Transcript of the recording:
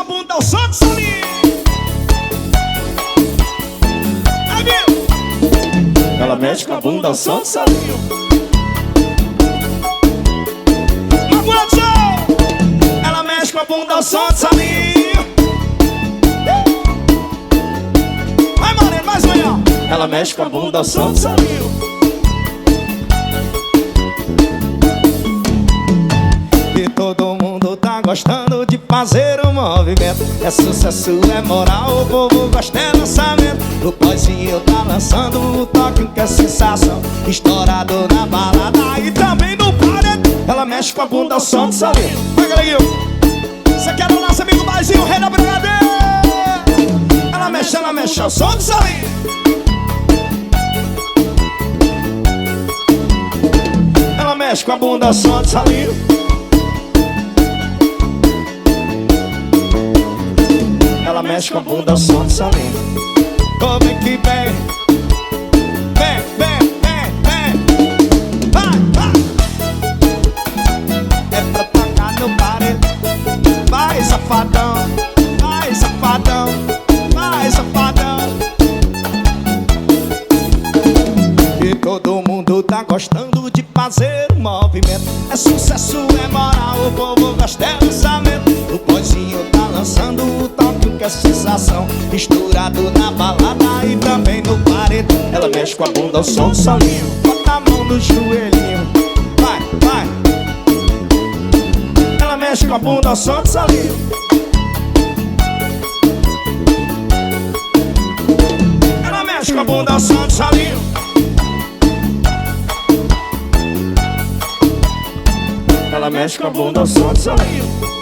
a bunda ao som do salinho. Aí, viu? Ela mexe com a bunda ao som do salinho. Ela mexe com a bunda ao som do salinho. Vai, Moreno, mais um aí, ó. Ela mexe com a bunda ao som do salinho. E todo mundo tá gostando de fazer o movimento. É sucesso, é moral, o povo gosta é lançamento. O boyzinho tá lançando o toque que é sensação. Estourado na balada e também no paredão. Ela mexe com a bunda ao som do salinho. Vai, galerinha. Você quer o nosso amigo boyzinho, o rei da brigadeira. Ela mexe ao som do salinho. Ela mexe com a bunda ao som do salinho. Ela mexe com a bunda ao som do salinho. Oh, vem que vem. Vem, vem, vem, vem. Vai, vai. É pra tacar no paredão. Vai, safadão. Vai, safadão. Vai, safadão. E todo mundo tá gostando de fazer o movimento. É sucesso, é moral, o povo gosta é lançamento. O boyzinho tá lançando o toque que é sensação. Misturado na balada e também no paredão. Ela mexe com a bunda ao som do salinho. Bota a mão no joelhinho. Vai, vai. Ela mexe com a bunda ao som do salinho. Ela mexe com a bunda ao som do salinho. Ela mexe com a bunda ao som do salinho.